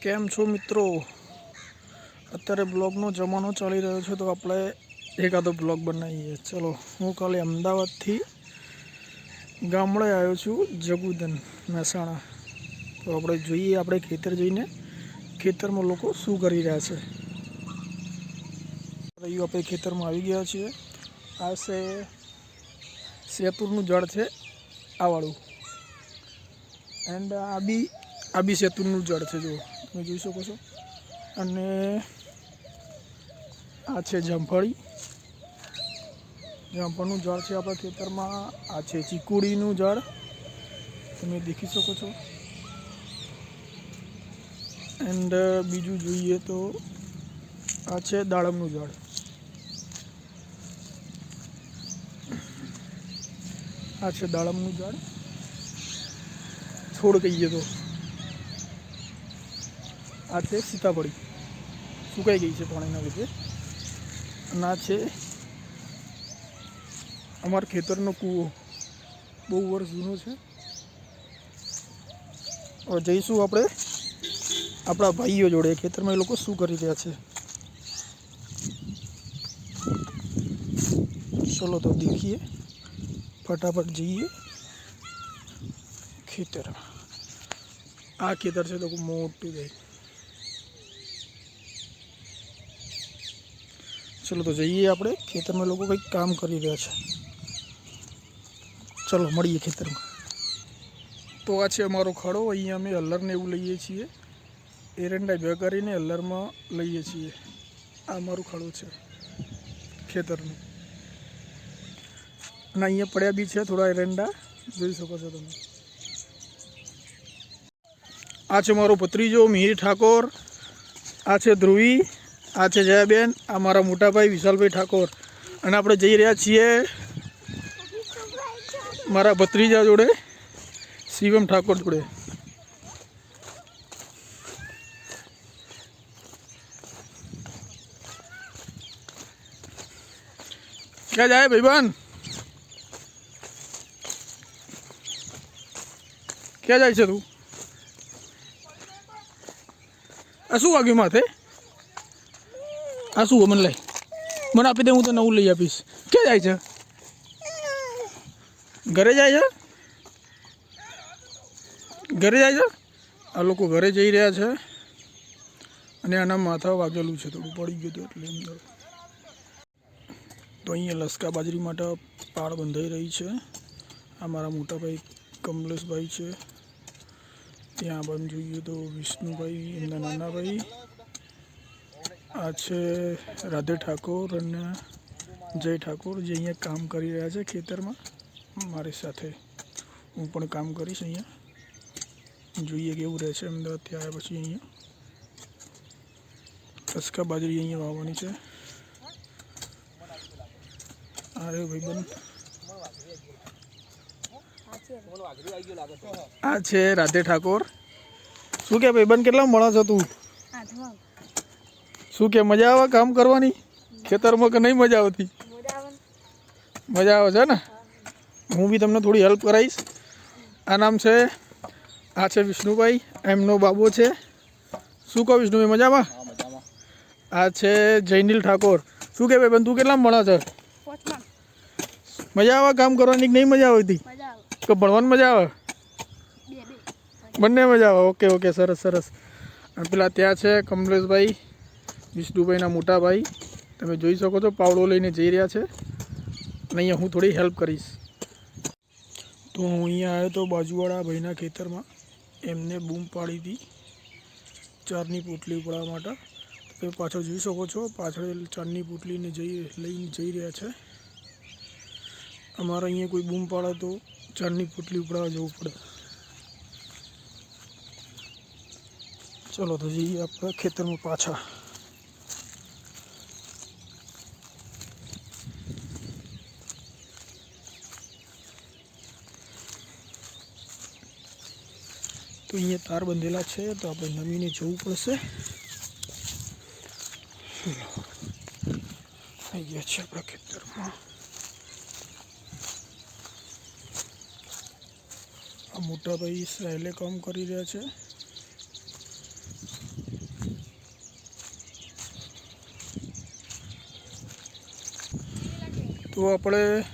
કેમ છો મિત્રો? અત્યારે બ્લોગનો જમાનો ચાલી રહ્યો છે, તો આપણે એકાદો બ્લોગ બનાવીએ. ચલો, હું કાલે અમદાવાદથી ગામડે આવ્યો છું, જગુદન મહેસાણા. તો આપણે જોઈએ, આપણે ખેતર જઈને ખેતરમાં લોકો શું કરી રહ્યા છે. આપણે ખેતરમાં આવી ગયા છીએ. આ છે શેતુરનું ઝાડ છે, આ વાળું. એન્ડ આ બી શેતુરનું ઝાડ છે, જો તમે જોઈ શકો છો. અને આ છે જામફળનું ઝાડ છે આપણા ખેતરમાં. આ છે ચીકુડીનું ઝાડ, તમે દેખી શકો છો. એન્ડ બીજું જોઈએ તો આ છે દાડમનું ઝાડ. આ છે દાડમનું ઝાડ, છોડ કહીએ તો. આ છે સીતાફળી, સુકાઈ ગઈ છે પાણીના લીધે. અને આ છે અમારા ખેતરનો કૂવો, બહુ વર્ષ જૂનો છે. હવે જઈશું આપણે આપણા ભાઈઓ જોડે, ખેતરમાં એ લોકો શું કરી રહ્યા છે. ચલો તો દેખીએ, ફટાફટ જઈએ ખેતરમાં. આ ખેતર છે તો મોટું જાય. ચલો તો જઈએ આપણે ખેતરમાં, લોકો કંઈક કામ કરી રહ્યા છે. ચલો મળીએ ખેતરમાં. તો આ છે અમારો ખાડો. અહીંયા અમે હલ્લરને એવું લઈએ છીએ, એરંડા ભેગા કરીને હલ્લરમાં લઈએ છીએ. આ અમારું ખાડો છે ખેતરનું. અને અહીંયા પડ્યા બી છે થોડા એરંડા, જોઈ શકો છો તમે. આ છે મારો ભત્રીજો મિહિર ઠાકોર, આ છે ધ્રુવી, આ છે જયાબેન, આ મારા મોટાભાઈ વિશાલભાઈ ઠાકોર. અને આપણે જઈ રહ્યા છીએ મારા ભત્રીજા જોડે, શિવમ ઠાકોર જોડે. ક્યાં જાય ભાઈબંધ? ક્યાં જાય છે તું? આ શું વાગ્યું માથે? આ શું મને લઈ, મને આપી દે, હું તો નવું લઈ આપીશ. ક્યાં જાય છે? ઘરે જાય છે? ઘરે જાય છે? આ લોકો ઘરે જઈ રહ્યા છે. અને આના માથા વાગેલું છે, થોડું પડી ગયું હતું એટલે અંદર. તો અહીંયા લસકા બાજરી માટે પાળ બંધાઈ રહી છે. આ મારા મોટાભાઈ કમલેશભાઈ છે. ત્યાં પણ જોઈએ તો વિષ્ણુભાઈ, એમના નાનાભાઈ. આ છે રાધે ઠાકોર અને જય ઠાકોર, જે અહીંયા કામ કરી રહ્યા છે ખેતરમાં મારી સાથે. હું પણ કામ કરીશ અહીંયા, જોઈએ કેવું રહે છે અમદાવાદથી આવ્યા પછી. અહીંયા લસકા બાજરી અહીંયા વાવવાની છે. અરે ભાઈબંધ, આ છે રાધે ઠાકોર. શું કે ભાઈબંધ, કેટલા મળે છે તું? શું કે મજા આવે કામ કરવાની ખેતરમાં કે નહીં મજા આવતી? મજા આવે છે ને. હું બી તમને થોડી હેલ્પ કરાવીશ. આ નામ છે, આ છે વિષ્ણુભાઈ, એમનો બાબો છે. શું કહો વિષ્ણુભાઈ, મજામાં? આ છે જયનીલ ઠાકોર. શું કે ભાઈ, તું કેટલા મળે છે? મજા આવે કામ કરવાની કે નહીં મજા આવતી? કે ભણવાની મજા આવે? બંને મજા આવે. ઓકે ઓકે, સરસ સરસ. અને પેલા ત્યાં છે કમલેશભાઈ, વિષ્ણુભાઈના મોટા ભાઈ. તમે જોઈ શકો છો, પાવડો લઈને જઈ રહ્યા છે. અને અહીંયા હું થોડી હેલ્પ કરીશ. તો હું અહીંયા આવ્યો તો બાજુવાળા ભાઈના ખેતરમાં, એમને બૂમ પાડી હતી ચારની પોટલી ઉપાડવા માટે. તમે પાછળ જોઈ શકો છો, પાછળ ચારની પોટલીને લઈને જઈ રહ્યા છે. અમારે અહીંયા કોઈ બૂમ પાડે તો ચારની પોટલી ઉપાડવા જવું પડે. ચલો તો જઈએ આપણે ખેતરમાં પાછા. તો અહીંયા તાર બંધેલા છે, તો આપણે નમીને જવું પડશે. આવી ગયા છે આપણા ખેતરમાં. આ મોટાભાઈ સાહેલે કામ કરી રહ્યા છે. તો આપણે